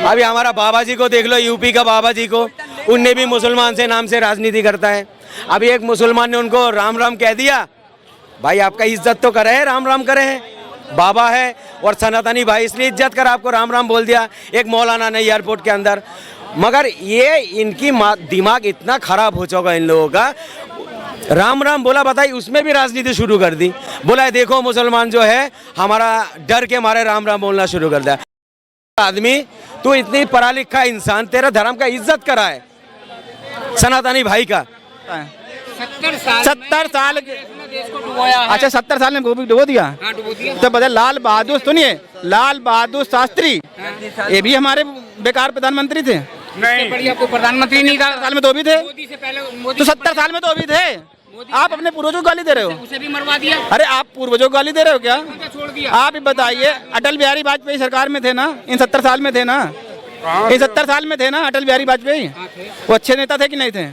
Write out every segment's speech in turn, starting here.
अभी हमारा बाबा जी को देख लो, यूपी का बाबा जी को, उनने भी मुसलमान से नाम से राजनीति करता है। अभी एक मुसलमान ने उनको राम राम कह दिया। भाई आपका इज्जत तो करे है, राम राम करे है, बाबा है और सनातनी भाई, इसलिए इज्जत कर आपको राम राम बोल दिया एक मौलाना ने एयरपोर्ट के अंदर। मगर ये इनकी दिमाग इतना खराब हो चुका इन लोगों का, राम राम बोला, बताइए उसमें भी राजनीति शुरू कर दी। बोला देखो मुसलमान जो है हमारा डर के मारे राम राम बोलना शुरू कर दिया। आदमी तू इतनी पढ़ा लिखा इंसान, तेरा धर्म का इज्जत करा है सनातनी भाई का। 70 साल अच्छा 70 साल में गोभी डुबो दिया। तो बता लाल बहादुर सुनिए, लाल बहादुर शास्त्री ये भी हमारे बेकार प्रधानमंत्री थे। नहीं, आपको प्रधानमंत्री नहीं था। साल में तो भी थे, मोदी से पहले तो 70 साल में तो भी थे। आप अपने पूर्वजों को गाली दे रहे हो। उसे भी मरवा दिया। अरे आप पूर्वजों को गाली दे रहे हो क्या? छोड़ दिया। आप ही बताइए, अटल बिहारी वाजपेयी सरकार में थे ना, इन 70 साल में थे ना, इन 70 साल में थे ना अटल बिहारी वाजपेयी। वो अच्छे नेता थे कि नहीं थे?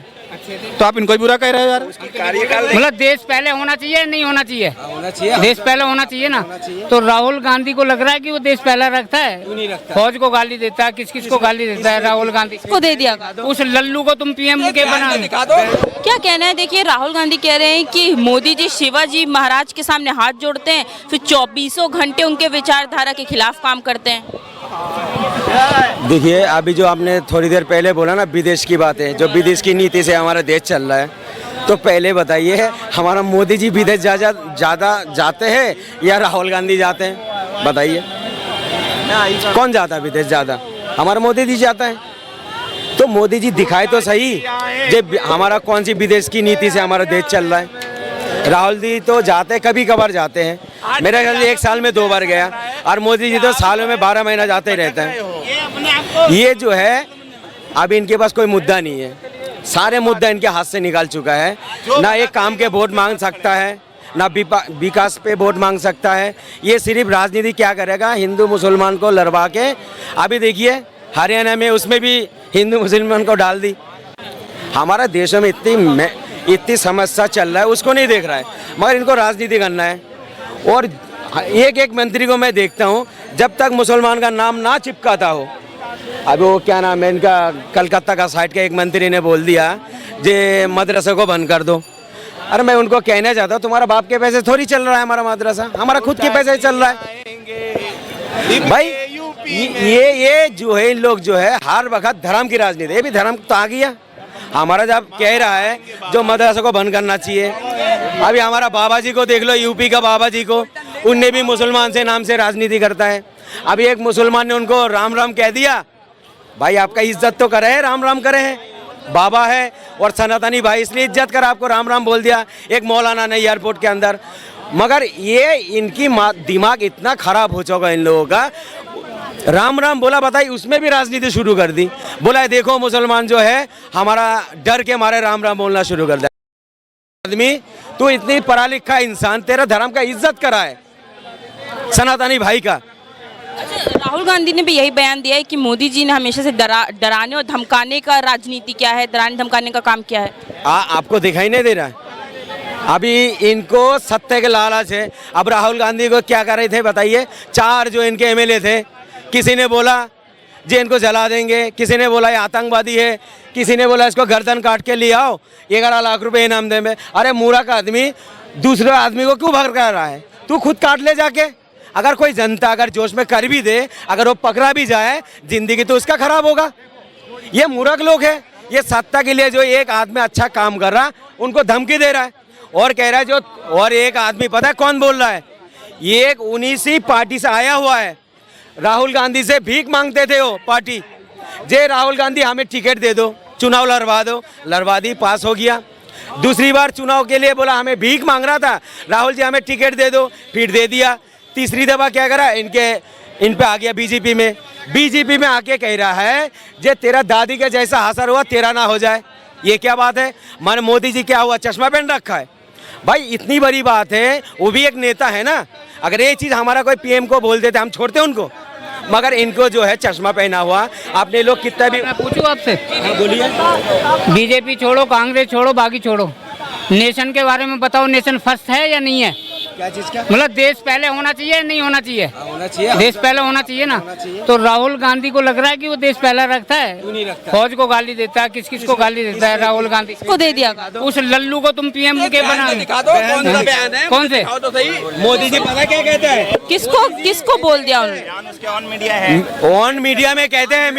तो आप इनको ही बुरा कह रहे हो यार। मतलब देश पहले होना चाहिए, नहीं होना चाहिए? होना चाहिए, देश पहले होना चाहिए ना। तो राहुल गांधी को लग रहा है कि वो देश पहला रखता है, फौज को गाली देता है, किस किस को गाली देता है राहुल गांधी को दे दिया। उस लल्लू को तुम पीएम के बना। क्या कहना है? देखिए राहुल गांधी कह रहे हैं कि मोदी जी शिवाजी महाराज के सामने हाथ जोड़ते हैं, फिर 24 घंटे उनके विचारधारा के खिलाफ काम करते हैं। देखिए अभी जो आपने थोड़ी देर पहले बोला ना विदेश की बातें, जो विदेश की नीति से हमारा देश चल रहा है, तो पहले बताइए हमारा मोदी जी विदेश ज़्यादा जाते हैं या राहुल गांधी जाते हैं? बताइए कौन जाता है विदेश ज़्यादा? हमारा मोदी जी जाता है। तो मोदी जी दिखाए तो सही जब हमारा कौन सी विदेश की नीति से हमारा देश चल रहा है। राहुल जी तो जाते कभी कभार जाते हैं, मेरे ख्याल से 1 साल में 2 बार गया, और मोदी जी तो सालों में 12 महीना जाते ही रहते हैं। ये जो है अभी इनके पास कोई मुद्दा नहीं है, सारे मुद्दा इनके हाथ से निकाल चुका है। ना एक काम के वोट मांग सकता है, ना विकास पे वोट मांग सकता है। ये सिर्फ राजनीति क्या करेगा, हिंदू मुसलमान को लड़वा के। अभी देखिए हरियाणा में उसमें भी हिंदू मुसलमान को डाल दी। हमारा देशों में इतनी समस्या चल रहा है, उसको नहीं देख रहा है, मगर इनको राजनीति करना है। और एक एक मंत्री को मैं देखता हूँ, जब तक मुसलमान का नाम ना चिपकाता हो, अभी वो क्या नाम है इनका, कलकत्ता का साइड का एक मंत्री ने बोल दिया जे मदरसे को बंद कर दो। अरे मैं उनको कहना चाहता हूँ तुम्हारा बाप के पैसे थोड़ी चल रहा है हमारा मदरसा, हमारा खुद के पैसे चल रहा है। भाई ये जो है इन लोग जो है हर वक्त धर्म की राजनीति, ये भी धर्म तो आ गया। हमारा जब कह रहा है जो मदरसे को बंद करना चाहिए। अभी हमारा बाबा जी को देख लो, यूपी का बाबा जी को, उनने भी मुसलमान से नाम से राजनीति करता है। अभी एक मुसलमान ने उनको राम राम कह दिया। भाई आपका इज्जत तो करे है, राम राम करे है, बाबा है और सनातनी भाई, इसलिए इज्जत कर आपको राम राम बोल दिया एक मौलाना ने एयरपोर्ट के अंदर। मगर ये इनकी दिमाग इतना खराब हो चुका इन लोगों का, राम राम बोला, बताइए उसमें भी राजनीति शुरू कर दी। बोला देखो मुसलमान जो है हमारा डर के मारे राम राम बोलना शुरू कर दिया। आदमी तू इतनी पढ़ा लिखा इंसान, तेरा धर्म का इज्जत करा है सनातनी भाई का। अच्छा, राहुल गांधी ने भी यही बयान दिया है कि मोदी जी ने हमेशा से डराने और धमकाने का राजनीति क्या है, डराने धमकाने का काम किया है। आपको दिखाई नहीं दे रहा है? अभी इनको सत्य के लालच है। अब राहुल गांधी को क्या कर रहे थे बताइए? 4 जो इनके एमएलए थे, किसी ने बोला जी इनको जला देंगे, किसी ने बोला ये आतंकवादी है, किसी ने बोला इसको गर्दन काट के ले आओ 11 लाख रुपए इनाम देंगे। अरे मूर्ख आदमी दूसरे आदमी को क्यों भड़का रहा है? तू खुद काट ले जाके। अगर कोई जनता अगर जोश में कर भी दे, अगर वो पकड़ा भी जाए, जिंदगी तो उसका खराब होगा। ये मूर्ख लोग है, ये सत्ता के लिए जो एक आदमी अच्छा काम कर रहा उनको धमकी दे रहा है और कह रहा है जो, और एक आदमी पता है कौन बोल रहा है? ये एक 19वीं पार्टी से आया हुआ है, राहुल गांधी से भीख मांगते थे वो पार्टी, जे राहुल गांधी हमें टिकट दे दो, चुनाव लड़वा दो, लड़वा दी, पास हो गया। दूसरी बार चुनाव के लिए बोला हमें भीख मांग रहा था, राहुल जी हमें टिकट दे दो, फिर दे दिया। तीसरी दफा क्या करा, इन पे आ गया बीजेपी में आके कह रहा है जे तेरा दादी का जैसा असर हुआ तेरा ना हो जाए। ये क्या बात है? माने मोदी जी क्या हुआ, चश्मा पहन रखा है? भाई इतनी बड़ी बात है, वो भी एक नेता है ना। अगर ये चीज़ हमारा कोई पीएम को बोल देते हम छोड़ते उनको, मगर इनको जो है चश्मा पहना हुआ। आपने लोग कितना भी, मैं पूछूं आपसे? बोलिए। बीजेपी छोड़ो, कांग्रेस छोड़ो, बाकी छोड़ो, नेशन के बारे में बताओ, नेशन फर्स्ट है या नहीं है? क्या चीज का? मतलब देश पहले होना चाहिए नहीं होना चाहिए? होना चाहिए। देश पहले होना चाहिए ना। तो राहुल गांधी को लग रहा है कि वो देश पहले रखता नहीं है, रखता। फौज को गाली देता है, किस किस को गाली देता है राहुल गांधी। को दे दिया। उस लल्लू को तुम पीएम के बना दिखा दो कौन सा बयान है, कौन से? दिखाओ तो सही। मोदी जी पता क्या कहते हैं? किसको बोल दिया उन्होंने? ऑन मीडिया में कहते हैं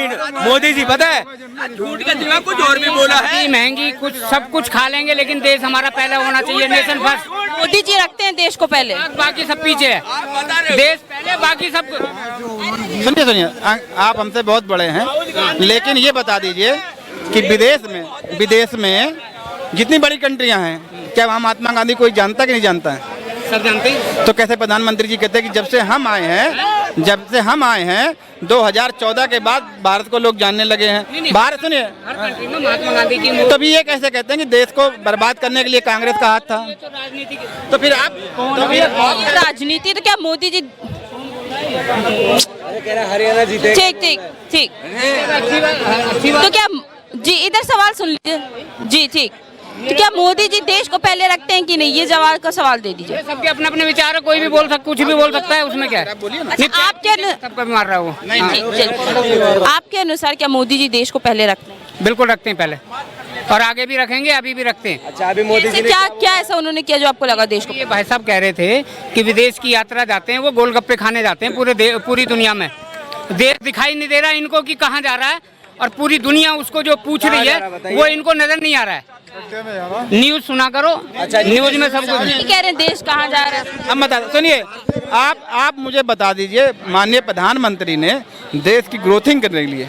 मोदी जी पता है, झूठ के सिवा कुछ और भी बोला है। महंगी कुछ सब कुछ खा लेंगे लेकिन देश हमारा पहले होना चाहिए, नेशन फर्स्ट। मोदी जी रखते हैं देश को पहले। बाकी सब पीछे है, देश पहले बाकी सब। सुनिए आप हमसे बहुत बड़े हैं, लेकिन ये बता दीजिए कि विदेश में जितनी बड़ी कंट्रियां हैं, क्या वहाँ महात्मा गांधी कोई जानता कि नहीं जानता है? सब जानते हैं। तो कैसे प्रधानमंत्री जी कहते हैं कि जब से हम आए हैं 2014 के बाद भारत को लोग जानने लगे हैं। भारत सुनिए, हर कंट्री में महात्मा गांधी की तभी ये कैसे कहते हैं कि देश को बर्बाद करने के लिए कांग्रेस का हाथ था? तो राजनीति की तो फिर आप राजनीति तो क्या मोदी जी? हरियाणा जीते। ठीक। तो क्या जी, इधर सवाल सुन लीजिए जी। ठीक, तो क्या मोदी जी देश को पहले रखते हैं कि नहीं? ये जवाब का सवाल दे दीजिए। सबके अपने अपने विचार है, कोई भी बोल सकता, कुछ भी बोल सकता है, उसमें क्या है? अच्छा, सबका भी मार रहा है वो। आपके अनुसार क्या मोदी जी देश को पहले रखते हैं? बिल्कुल रखते हैं पहले, और आगे भी रखेंगे, अभी भी रखते हैं। अच्छा, अभी मोदी जी ने क्या ऐसा उन्होंने किया जो आपको लगा देश को? ये भाई साहब कह रहे थे कि विदेश की यात्रा जाते हैं, वो गोलगप्पे खाने जाते हैं पूरी दुनिया में। देश दिखाई नहीं दे रहा इनको कि कहाँ जा रहा है, और पूरी दुनिया उसको जो पूछ रही है वो इनको नजर नहीं आ रहा है। न्यूज सुना करो। अच्छा, न्यूज में सब कुछ कह रहे हैं देश कहाँ जा रहा है। हम बता सुनिए, आप मुझे बता दीजिए, माननीय प्रधानमंत्री ने देश की ग्रोथिंग करने के लिए,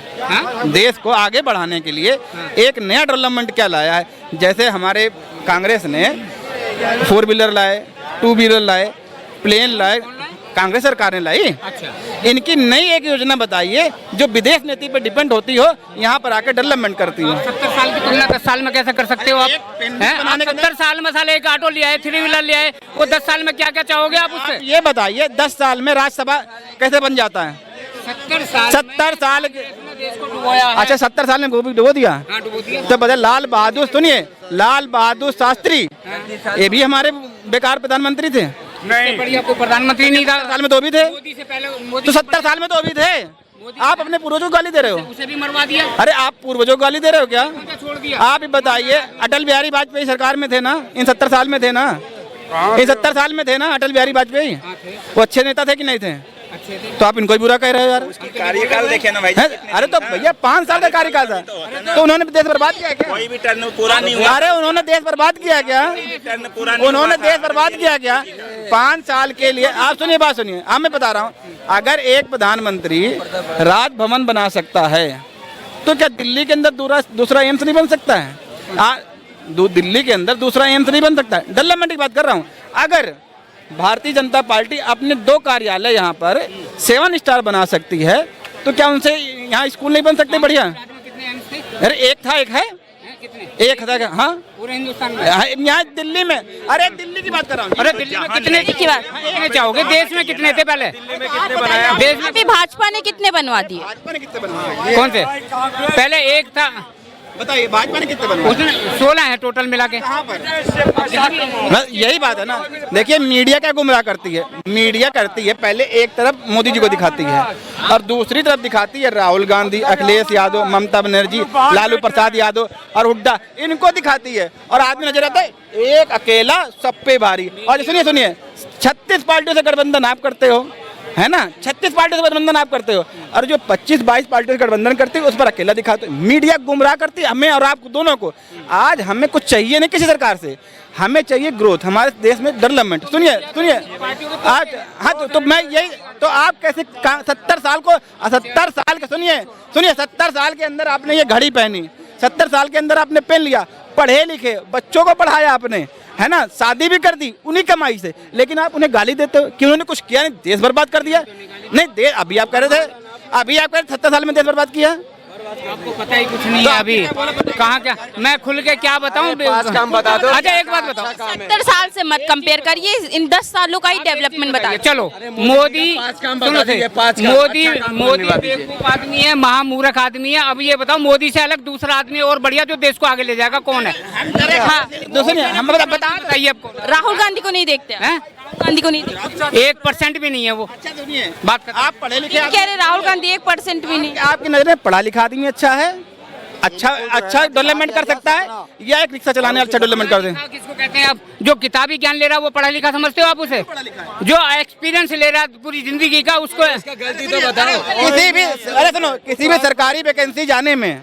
देश को आगे बढ़ाने के लिए एक नया डेवलपमेंट क्या लाया है? जैसे हमारे कांग्रेस ने 4 व्हीलर लाए, 2 व्हीलर लाए, प्लेन लाए, कांग्रेस सरकार ने लाई। अच्छा, इनकी नई एक योजना बताइए जो विदेश नीति पर डिपेंड होती हो, यहाँ पर आकर डेवलपमेंट करती हो। 70 साल की तुलना 10 साल में कैसे कर सकते हो आप? 70 साल में साले एक ऑटो लिया है, 3 व्हीलर लिया है, वो 10 साल में क्या क्या चाहोगे आप उससे? ये बताइए 10 साल में राज्यसभा कैसे बन जाता है? 70 साल अच्छा 70 साल में गोभी डुबो दिया। तो बता लाल बहादुर, सुनिए, लाल बहादुर शास्त्री, ये भी हमारे बेकार प्रधानमंत्री थे। नहीं, बढ़िया कोई प्रधानमंत्री नहीं था। साल में तो भी थे, मोदी से पहले तो 70 साल में तो भी थे। आप अपने पूर्वजों को गाली दे रहे हो। उसे भी मरवा दिया। अरे आप पूर्वजों को गाली दे रहे हो क्या? छोड़ दिया। आप ही बताइए, अटल बिहारी वाजपेयी सरकार में थे ना, इन 70 साल में थे ना, इन 70 साल में थे ना अटल बिहारी वाजपेयी। वो अच्छे नेता थे कि नहीं थे? तो आप इनको ही बुरा कह रहे हो यार। कार्यकाल देखे ना भाई। अरे तो भैया 5 साल का कार्यकाल था, तो उन्होंने देश बर्बाद किया क्या? कोई भी टर्न पूरा नहीं हुआ। अरे उन्होंने देश बर्बाद किया क्या? टर्न पूरा नहीं उन्होंने देश बर्बाद किया क्या? 5 साल के लिए आप सुनिए, बात सुनिए, आप मैं बता रहा हूँ, अगर एक प्रधानमंत्री राजभवन बना सकता है तो क्या दिल्ली के अंदर दूसरा एम्स नहीं बन सकता है? दिल्ली के अंदर दूसरा एम्स नहीं बन सकता है। डेवलपमेंट की बात कर रहा हूँ। अगर भारतीय जनता पार्टी अपने 2 कार्यालय यहाँ पर 7 स्टार बना सकती है, तो क्या उनसे यहाँ स्कूल नहीं बन सकते? बढ़िया। अरे एक था, एक है, एक था। हाँ, पूरे हिंदुस्तान में, यहाँ दिल्ली में। अरे दिल्ली की बात कर रहा हूँ। अरे दिल्ली में कितने की बात चाहोगे? देश में कितने थे पहले? देश में भी भाजपा ने कितने बनवा दिए? भाजपा ने कितने बनवाए? कौन से? पहले एक था, बताइए, भाजपा ने कितने बनवाए? उसने 16 है टोटल मिला के। यही बात है ना। देखिए, मीडिया क्या गुमराह करती है? मीडिया करती है, पहले एक तरफ मोदी जी को दिखाती है और दूसरी तरफ दिखाती है राहुल गांधी, अखिलेश यादव, ममता बनर्जी, लालू प्रसाद यादव और हुड्डा, इनको दिखाती है। और आदमी नजर आता है एक अकेला सब पे भारी। और सुनिए 36 पार्टियों से गठबंधन आप करते हो, है ना? 36 पार्टियों से गठबंधन आप करते हो, और जो 25-22 पार्टियों से गठबंधन करती है उस पर अकेला दिखाते हो। मीडिया गुमराह करती है हमें और आपको दोनों को। आज हमें कुछ चाहिए नहीं किसी सरकार से, हमें चाहिए ग्रोथ, हमारे देश में डेवलपमेंट। सुनिए आज, हाँ, तो मैं यही, तो आप कैसे 70 साल को 70 साल के सुनिए 70 साल के अंदर आपने ये घड़ी पहनी, 70 साल के अंदर आपने पेन लिया, पढ़े लिखे बच्चों को पढ़ाया आपने, है ना, शादी भी कर दी उन्हीं कमाई से, लेकिन आप उन्हें गाली देते हो कि उन्होंने कुछ किया नहीं, देश बर्बाद कर दिया। नहीं, अभी आप कह रहे थे, 70 साल में देश बर्बाद किया। आपको पता ही कुछ नहीं है अभी कहाँ क्या। मैं खुल के क्या बताऊँ? काम बता दो। अच्छा एक बात बताओ, 70 साल से मत कंपेयर करिए, इन 10 सालों का ही डेवलपमेंट बताइए। चलो मोदी बेवकूफ आदमी है, महामूर्ख आदमी है। अब ये बताओ, मोदी से अलग दूसरा आदमी और बढ़िया जो देश को आगे ले जाएगा कौन है? हाँ, सुनिए, हम बताइए आपको। राहुल गांधी को नहीं देखते हैं? गांधी को नहीं देखते? 1% भी नहीं है वो। अच्छा सुनिए, बात आप पढ़े लिखे कह रहे राहुल गांधी 1% भी नहीं। आपकी नजर में पढ़ा लिखा आदमी अच्छा है, अच्छा डेवलपमेंट कर सकता है, या एक रिक्शा चलाने अच्छा डेवलपमेंट कर दे? किसको कहते हैं आप? जो किताबी ज्ञान ले रहा है वो पढ़ा लिखा समझते हो आप उसे? जो एक्सपीरियंस ले रहा है पूरी जिंदगी का, उसको गलती तो बताओ। किसी भी, अरे सुनो, किसी भी सरकारी वैकेंसी जाने में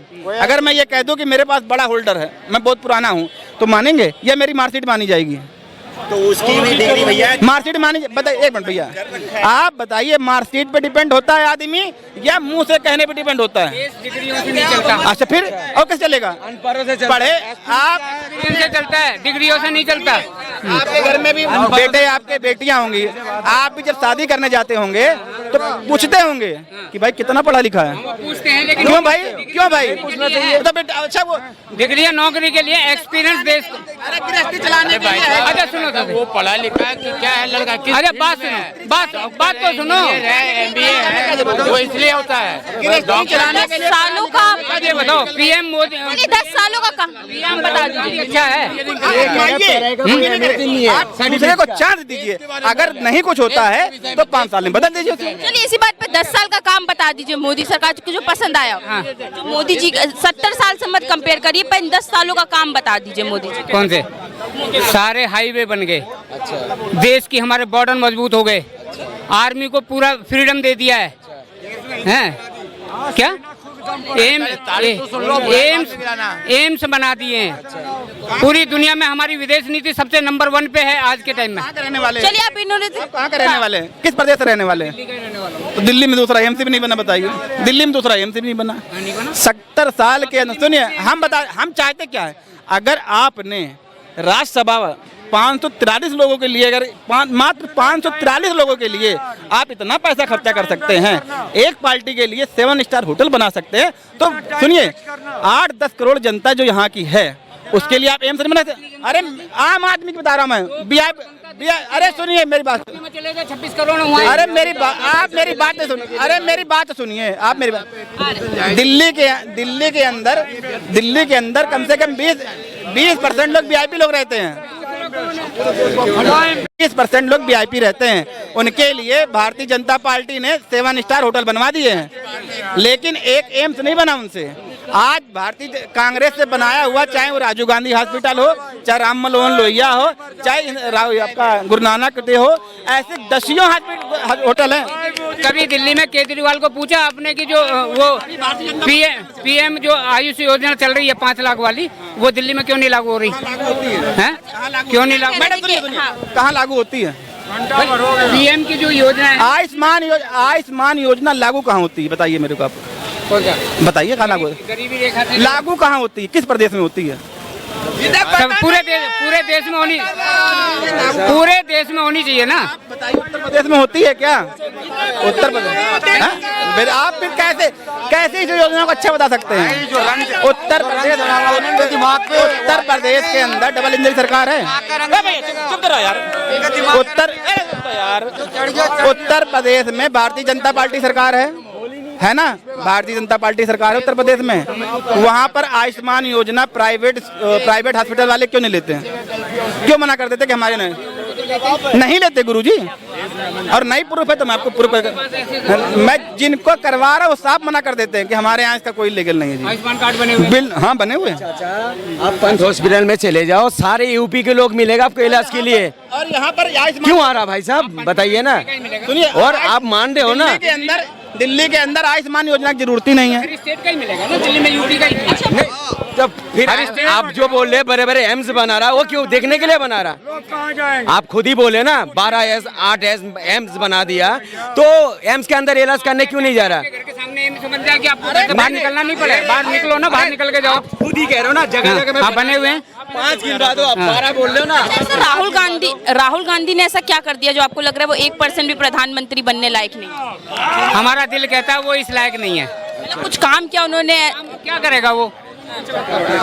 अगर मैं ये कह दूं कि मेरे पास बड़ा होल्डर है, मैं बहुत पुराना हूं, तो मानेंगे या मेरी मार्कशीट मानी जाएगी? तो उसकी भी डिग्री भैया मार्कशीट मानी, बताइए एक मिनट भैया, आप बताइए मार्कशीट पे डिपेंड होता है आदमी या मुंह से कहने पे डिपेंड होता है? डिग्रियों से नहीं चलता। अच्छा फिर और कैसे चलेगा? अनपढ़ों से चलता पढ़े आप, डिग्रियों से चलता है, डिग्रियों से नहीं चलता। आपके घर में भी बेटे आपके बेटियां होंगी, आप भी जब शादी करने जाते होंगे तो पूछते होंगे कि भाई कितना पढ़ा लिखा है? पूछते हैं लेकिन क्यों भाई, क्यों भाई पूछना चाहिए? तो बेटा अच्छा वो डिग्रियां नौकरी के लिए, एक्सपीरियंस देश को। अरे गृहस्थी चलाने के लिए है। अच्छा सुनो तो वो पढ़ा लिखा है कि क्या है लड़का? अरे बात सुनो, बात तो सुनो। MBA है, वो इसलिए होता है। गृहस्थी चलाने के लिए सालों का ये बताओ पीएम मोदी, 10 सालों का काम पीएम बता दीजिए अच्छा है। आप दूसरे को चांस दीजिए, अगर नहीं कुछ होता है तो 5 साल में बदल दीजिए उसे। चलिए इसी बात पे 10 साल का काम बता दीजिए मोदी सरकार को जो पसंद आया। हाँ। जो मोदी जी 70 साल से मत कंपेयर करिए, पर 10 सालों का काम बता दीजिए मोदी जी। कौन से? सारे हाईवे बन गए, देश की हमारे बॉर्डर मजबूत हो गए, आर्मी को पूरा फ्रीडम दे दिया है, हैं? क्या एम्स बना दिए हैं। पूरी दुनिया में हमारी विदेश नीति सबसे नंबर 1 पे है आज के टाइम में। कहाँ के रहने वाले? चलिए आप इन्होंने कहाँ के रहने वाले? किस प्रदेश से रहने वाले? तो दिल्ली में दूसरा एम्स भी नहीं बना, बताइए। दिल्ली में दूसरा एम्स भी नहीं बना। 70 साल के अंदर, सुनिए हम चाहते क्या है, अगर आपने राज्यसभा 543 लोगों के लिए, अगर मात्र 543 लोगों के लिए आप इतना पैसा खर्चा कर सकते हैं, एक पार्टी के लिए 7 स्टार होटल बना सकते हैं, तो सुनिए 8-10 करोड़ जनता जो यहाँ की है उसके लिए आप एम्स नहीं बना सकते? अरे आम आदमी की बता रहा हूँ मैं, अरे सुनिए मेरी बात, 26 करोड़ हुआ। अरे आप मेरी बात नहीं सुनिए, अरे मेरी बात तो सुनिए, आप मेरी बात। दिल्ली के अंदर कम से कम 20% लोग VIP लोग रहते हैं, 20% लोग VIP रहते हैं। उनके लिए भारतीय जनता पार्टी ने 7 स्टार होटल बनवा दिए हैं, लेकिन एक एम्स नहीं बना उनसे। आज भारतीय कांग्रेस से बनाया हुआ, चाहे वो राजीव गांधी हॉस्पिटल हो, चाहे राम मनोहर लोहिया हो, चाहे आपका गुरु नानक डे हो, ऐसे दसियों होटल हैं। कभी दिल्ली में केजरीवाल को पूछा आपने कि जो वो पीएम जो आयुष योजना चल रही है 5 लाख वाली, वो दिल्ली में क्यों नहीं लागू हो रही है? क्यों नहीं लागू? मैडम सुनिए, कहाँ लागू होती है? पीएम की जो योजना है, आयुष्मान योजना लागू कहाँ होती है? बताइए मेरे को, आप बताइए कहाँ लागू? गरीबी रेखा से लागू कहाँ होती है? किस प्रदेश में होती है? पूरे देश में होनी, पूरे देश में होनी चाहिए ना। बताइए उत्तर प्रदेश में होती है क्या? उत्तर प्रदेश, आप फिर कैसे इस योजना को अच्छा बता सकते हैं? उत्तर प्रदेश के अंदर डबल इंजन सरकार है। चुप करो यार। उत्तर प्रदेश में भारतीय जनता पार्टी सरकार है ना? भारतीय जनता पार्टी सरकार है उत्तर प्रदेश में। वहाँ पर आयुष्मान योजना प्राइवेट हॉस्पिटल वाले क्यों नहीं लेते हैं? क्यों मना कर देते कि हमारे नहीं लेते गुरुजी? और नहीं प्रूफ है तो मैं आपको प्रूफ, मैं जिनको करवा रहा हूँ वो साफ मना कर देते हैं कि हमारे यहाँ इसका कोई लीगल नहीं है जी। आयुष्मान कार्ड बने हुए बिल हाँ बने हुए। आप पंत हॉस्पिटल में चले जाओ, सारे यूपी के लोग मिलेगा आपको इलाज के लिए। और यहाँ पर क्यों आ रहा भाई साहब, बताइए ना। सुनिए, और आप मान रहे हो ना, दिल्ली के अंदर आयुष्मान योजना की जरूरत ही नहीं है। स्टेट का ही मिलेगा ना, दिल्ली में यूपी का ही। जब फिर आप जो बोल रहे बड़े बड़े एम्स बना रहा, वो क्यों देखने के लिए बना रहा? आप खुद ही बोले ना 12 8 एम्स बना दिया, तो एम्स के अंदर इलाज करने क्यों नहीं जा रहा? घर के सामने एम्स बन जाए कि आपको बाहर निकलना नहीं पड़े, बाहर निकलो ना, बाहर निकल के जाओ। खुद ही कह रहे हो ना, जगह जगह में बने हुए हैं। 5 गिनवा दो, आप 12 बोल रहे हो ना। राहुल गांधी ने ऐसा क्या कर दिया जो आपको लग रहा है वो 1% भी प्रधानमंत्री बनने लायक नहीं है? हमारा दिल कहता है वो इस लायक नहीं है। कुछ काम किया उन्होंने? क्या करेगा वो?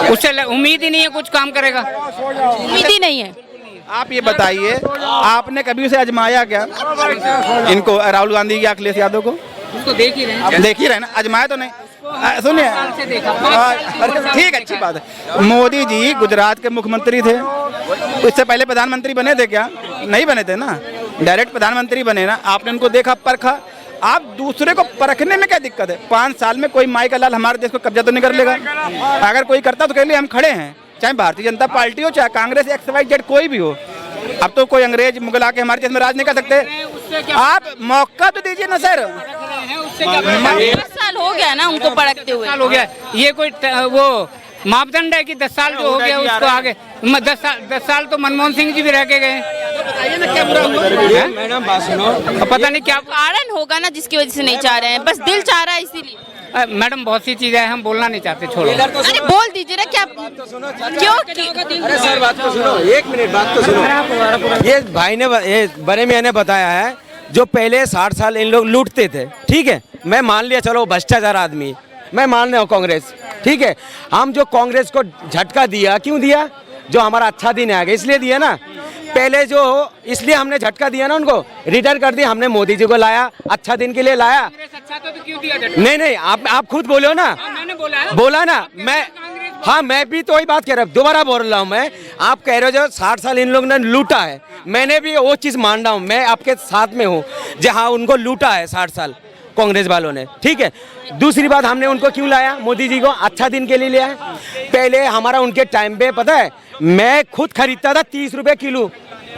उससे उम्मीद ही नहीं है कुछ काम करेगा, उम्मीद ही नहीं है। आप ये बताइए, आपने कभी उसे आजमाया क्या, इनको राहुल गांधी या अखिलेश यादव को? उसको देख ही रहे ना, आजमाया तो नहीं। सुनिए ठीक, अच्छी बात है। मोदी जी गुजरात के मुख्यमंत्री थे, इससे पहले प्रधानमंत्री बने थे क्या? नहीं बने थे ना। डायरेक्ट प्रधानमंत्री बने ना, आपने उनको देखा, परखा। आप दूसरे को परखने में क्या दिक्कत है? 5 साल में कोई माई का लाल हमारे देश को कब्जा तो नहीं कर लेगा। अगर कोई करता तो कह लिए हम खड़े हैं, चाहे भारतीय जनता पार्टी हो, चाहे कांग्रेस, XYZ कोई भी हो। अब तो कोई अंग्रेज मुगल आके हमारे देश में राज नहीं कर सकते। आप मौका तो दीजिए ना सर। 10 साल हो गया ना उनको पड़कते हुए। साल हो गया, ये कोई वो मापदंड है कि 10 साल जो हो गया उसको आगे 10 साल तो मनमोहन सिंह जी भी रह के गए। मैडम बात सुनो, पता नहीं क्या कारण होगा ना जिसकी वजह से नहीं चाह रहे हैं, बस दिल चाह रहा है इसीलिए। मैडम बहुत सी चीजें हैं, हम बोलना नहीं चाहते, छोड़ो। अरे बोल दीजिए ना, क्या क्यों? अरे सर बात तो सुनो, 1 मिनट बात तो सुनो। ये भाई ने, ये बड़े मियां ने बताया है, जो पहले 60 साल इन लोग लूटते थे, ठीक है, मैं मान लिया, चलो भ्रष्टाचार आदमी, मैं मान रहा हूँ कांग्रेस, ठीक है। हम जो कांग्रेस को झटका दिया, क्यों दिया? जो हमारा अच्छा दिन आ गया इसलिए दिया ना। पहले जो इसलिए हमने झटका दिया ना, उनको रिटर्न कर दिया। हमने मोदी जी को लाया, अच्छा दिन के लिए लाया। अच्छा तो क्यों दिया झटका? नहीं, आप खुद बोलो ना। मैंने बोला ना मैं, हाँ मैं भी तो वही बात कह रहा हूँ, दोबारा बोल रहा हूँ मैं। आप कह रहे हो जो 60 साल इन लोगों ने लूटा है, मैंने भी वो चीज़ मान रहा हूँ, मैं आपके साथ में हूँ। जो हाँ उनको लूटा है 60 साल कांग्रेस वालों ने, ठीक है। दूसरी बात, हमने उनको क्यों लाया? मोदी जी को अच्छा दिन के लिए लिया है। पहले हमारा उनके टाइम पे पता है, मैं खुद खरीदता था 30 रुपए किलो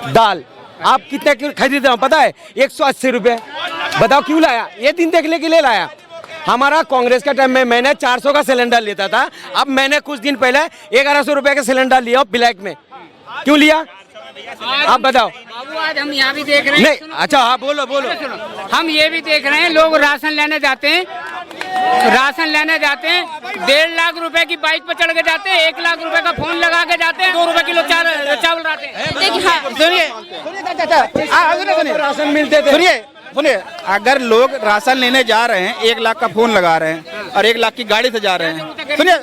दाल। आप कितने खरीदते हो पता है? 180 रुपए। बताओ क्यों लाया? ये दिन देखने के लिए लाया। हमारा कांग्रेस का टाइम में मैंने 400 का सिलेंडर लेता था, अब मैंने कुछ दिन पहले 1100 रुपए का सिलेंडर लिया ब्लैक में। क्यों लिया आप बताओ? बाबू आज हम यहाँ भी देख रहे हैं। नहीं, अच्छा हाँ बोलो। हम ये भी देख रहे हैं, लोग राशन लेने जाते हैं, 1.5 लाख रुपए की बाइक पर चढ़ के जाते हैं, 1 लाख रुपए का फोन लगा के जाते हैं, 2 रुपए किलो चावल लाते हैं। देखिए हाँ, सुनिए, राशन मिलते थे। सुनिए, अगर लोग राशन लेने जा रहे हैं, 1 लाख का फोन लगा रहे हैं और 1 लाख की गाड़ी से जा रहे हैं, सुनिए,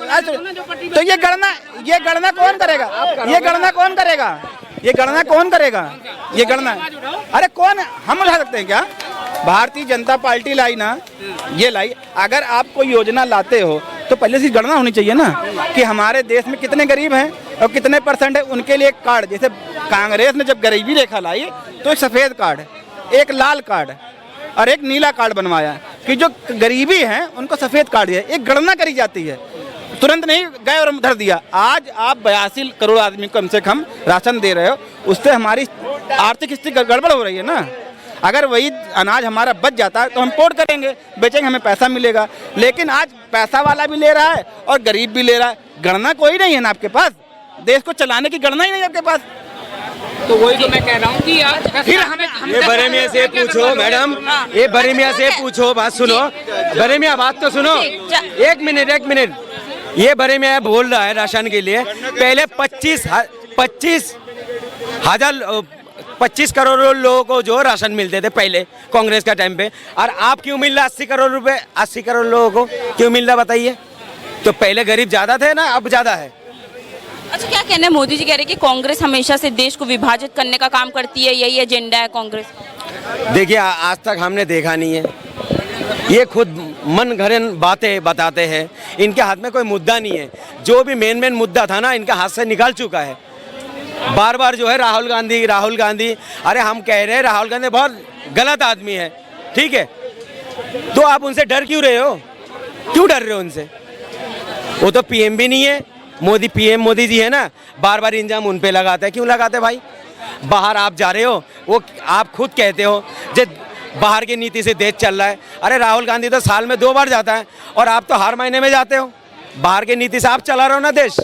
तो ये गणना कौन करेगा? ये गणना अरे कौन, हम उठा सकते हैं क्या? भारतीय जनता पार्टी लाई ना, ये लाई। अगर आप कोई योजना लाते हो तो पहले से गणना होनी चाहिए ना, कि हमारे देश में कितने गरीब हैं और कितने % है, उनके लिए एक कार्ड। जैसे कांग्रेस ने जब गरीबी रेखा लाई तो एक सफ़ेद कार्ड, एक लाल कार्ड और एक नीला कार्ड बनवाया कि जो गरीबी है उनको सफ़ेद कार्ड दिया। एक गणना करी जाती है, तुरंत नहीं गए और धर दिया। आज आप 82 करोड़ आदमी को कम से कम राशन दे रहे हो, उससे हमारी आर्थिक स्थिति गड़बड़ हो रही है ना। अगर वही अनाज हमारा बच जाता है तो हम पोर्ट करेंगे, बेचेंगे, हमें पैसा मिलेगा। लेकिन आज पैसा वाला भी ले रहा है और गरीब भी ले रहा है। गणना कोई नहीं है ना आपके पास, देश को चलाने की गणना ही नहीं है आपके पास। तो वही तो मैं कह रहा हूँ कि आज फिर हमें ये बड़े मियां से पूछो मैडम, ये बड़े मियां से पूछो, बात सुनो। बड़े मियां बात तो सुनो, 1 मिनट। ये बड़े मियां बोल रहा है राशन के लिए, पहले 25 करोड़ लोगों को जो राशन मिलते थे पहले कांग्रेस का टाइम पे, और आप क्यों मिल रहा 80 करोड़ रुपए? 80 करोड़ लोगों को क्यों मिल रहा बताइए? तो पहले गरीब ज्यादा थे ना, अब ज्यादा है। अच्छा क्या कहना है? मोदी जी कह रहे हैं कि कांग्रेस हमेशा से देश को विभाजित करने का काम करती है, यही एजेंडा है कांग्रेस। देखिए आज तक हमने देखा नहीं है, ये खुद मन घड़न बातें बताते हैं। इनके हाथ में कोई मुद्दा नहीं है, जो भी मेन मुद्दा था ना इनका हाथ से निकाल चुका है। बार बार जो है राहुल गांधी, अरे हम कह रहे हैं राहुल गांधी बहुत गलत आदमी है, ठीक है, तो आप उनसे डर क्यों रहे हो? क्यों डर रहे हो उनसे? वो तो PM भी नहीं है, PM मोदी जी है ना, बार बार इंजाम उन पे लगाते हैं। क्यों लगाते भाई? बाहर आप जा रहे हो, वो आप खुद कहते हो जो बाहर की नीति से देश चल रहा है। अरे राहुल गांधी तो साल में 2 बार जाता है और आप तो हर महीने में जाते हो। बाहर की नीति से आप चला रहे हो ना देश।